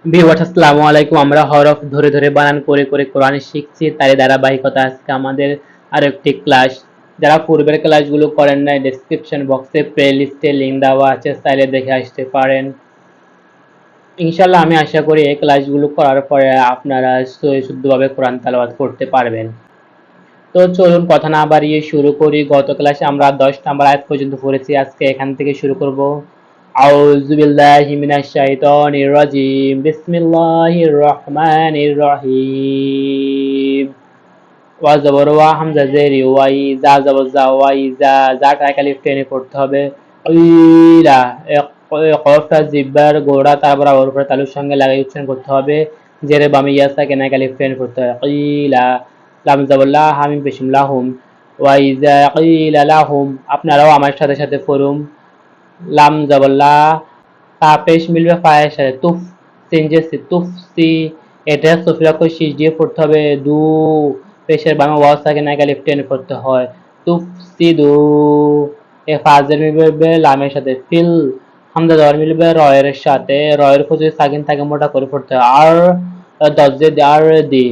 Viewers আসসালামু আলাইকুম। আমরা হরফ ধরে ধরে বানান করে করে কোরআন শিখছি, তারই ধারাবাহিকতা আজকে আমাদের আরেকটি ক্লাস। যারা পূর্বের ক্লাসগুলো করেন নাই, ডেসক্রিপশন বক্সে প্লে লিস্টে লিঙ্ক দেওয়া আছে, চাইলে দেখে আসতে পারেন। ইনশাল্লাহ আমি আশা করি এই ক্লাসগুলো করার পরে আপনারা শুদ্ধভাবে কোরআন তেলাওয়াত করতে পারবেন। তো চলুন কথা না বাড়িয়ে শুরু করি। গত ক্লাসে আমরা 10 নম্বর আয়াত পর্যন্ত পড়েছি, আজকে এখান থেকে শুরু করব। আউযু বিল্লাহি মিনাশ শাইতানির রাজিম। বিসমিল্লাহির রহমানির রহিম। ওয়া জবর ওয়া হামজা জেরি ওয়াই জা জবর জা ওয়াই জা জাটা একালিফ টেনে পড়তে হবে। ইলা কফটা জিব্বার গোড়া তারপর ওর উপরে তালুর সঙ্গে লাগাই উচ্চারণ করতে হবে। জেরে বামে ইয়াসা কেনা একালিফ টেনে পড়তে হবে। ইলা লাম জবর লা হামিম পেশিম লাহুম ওয়া ইজা কিলা লাহুম। আপনারাও আমার সাথে সাথে পড়ুন। লাম জবর লা, তা পেশ মিলবে ফায়ের সাথে, তুফ চেঞ্জেস তুফ সি, এটা সফিরাকে শীষ দিয়ে পড়তে হবে। দু পেশের বামে ওয়াও থাকে না একালিফ টেনে পড়তে হয়। তুফ সি দু, এ ফাজের মিলবে লামের সাথে। ফিল হামজা দর মিলবে রয়ের সাথে, রয়ের উপর যদি সাকিন থাকে মোটা করে পড়তে হয়। আর দজ্জে আর দি,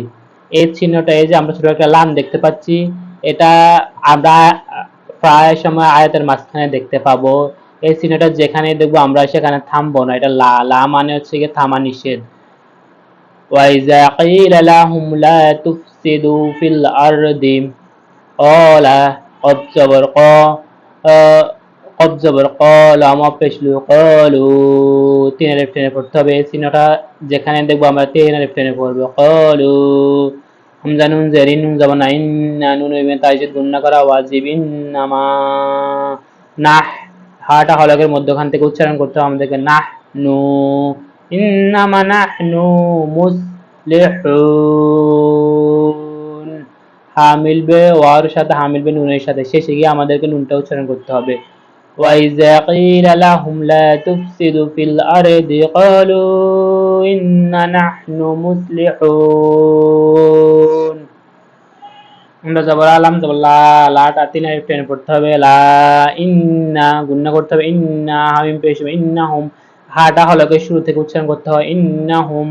এই চিহ্নটা, এই যে আমরা ছোট একটা লাম দেখতে পাচ্ছি, এটা আমরা প্রায় সময় আয়াতের মাঝখানে দেখতে পাবো। এই চিহ্নটা যেখানে দেখবো আমরা সেখানে থামবো না, এটা লা, লা মানে হচ্ছে গিয়ে থামা নিষেধ। ওয়াইজা কিলা লাহুম লা তুফসিদু ফিল আরদি ক্বালা, কদ জবর ক, কদ জবর ক, লাম পেশলু ক্বালু, তিন আলিফ টেনে পড়তে হবে। এই চিহ্নটা যেখানে দেখবো আমরা তিন আলিফ টেনে পড়বো। ক্বালু হামজা নুন জেরিন নুন জবর না, ইন্না নুন ইবে তাইজিদ গুন্না করা ওয়াজিব। ইন্নামা নাহ, হাটা হলকের মধ্যখান থেকে উচ্চারণ করতে হবে আমাদেরকে। নাহ নু, ইন্নামা নাহনু মুসলিহুন। হা মিলবে ওয়ার সাথে, হা মিলবে নুনের সাথে, শেষে গিয়ে আমাদেরকে নুনটা উচ্চারণ করতে হবে। وَإِذَا قِيلَ لَهُمْ لَا تُفْسِدُوا فِي الْأَرْضِ قَالُوا إِنَّا نَحْنُ مُصْلِحُونَ। আমরা জবর আলাম জবর লা, লাটা তিন আলিফ টেনে পড়তে হবে। লা, ইন্না গুন্না করতে হবে। ইন্না হামিম পেশ ইন্নাহুম, হাটা হলকে শুরু থেকে উচ্চারণ করতে হয়। ইন্নাহুম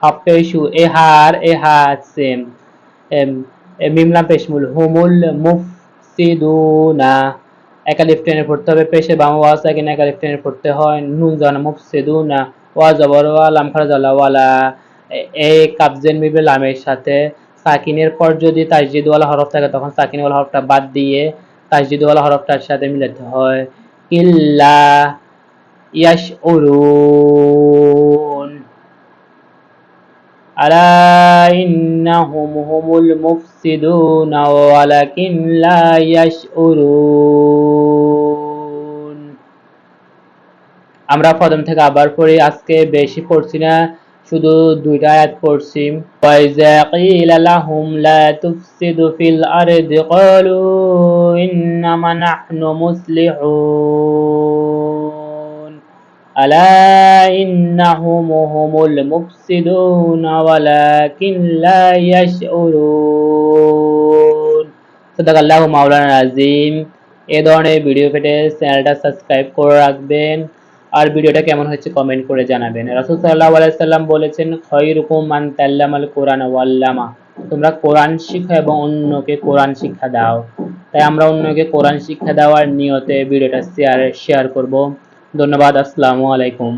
হাফ পেশু, এ হার এ হা সেম, মিমলাম পেশমুল হুমুল মুফসিদুনা, একালিফ টেনে পড়তে হবে। পেশে বাম ওয়া সাকিন একালিফ টেনে পড়তে হয়। নুন জানা মুফসিদুনা, ওয়া জবর ওয়া লাম খারাজা ওয়ালা, এই কাবজেন মিলবে লামের সাথে। সাকিনের পর যদি তাসজিদওয়ালা হরফ থাকে তখন সাকিনওয়ালা হরফটা বাদ দিয়ে তাসজিদওয়ালা হরফটার সাথে মিলাতে হয়। ইল্লা ইয়াশউরুন, আলা ইন্নাহুম হুমুল মুফসিদুন ওয়ালাকিন লা ইয়াশউরুন। আমরা প্রথম থেকে আবার পড়ি, আজকে বেশি পড়ছি না, শুধু দুইটা আয়াত পড়ছি। ওয়াইজা কিলা লাহুম লা তুফসিদু ফিল আরদি ক্বালু ইন্নামা নাহনু মুসলিহুন আলা ইন্নাহুম হুমুল মুফসিদুন ওয়ালাকিন লা ইয়াশউরুন। সাদাকাল্লাহু মাওলানা আযীম। এই ধরনের ভিডিও পেতে চ্যানেলটা সাবস্ক্রাইব করে রাখবেন। আর ভিডিওটা কেমন হচ্ছে কমেন্ট করে জানাবেন। রাসূল সাল্লাল্লাহু আলাইহি সাল্লাম বলেছেন, খায়রুকুম মান তাআল্লামাল কুরআন ওয়া আল্লামা, তোমরা কোরআন শিখো এবং অন্যকে কোরআন শিক্ষা দাও। তাই আমরা অন্যকে কোরআন শিক্ষা দেওয়ার নিয়তে ভিডিওটা শেয়ার করব। ধন্যবাদ। আসসালামু আলাইকুম।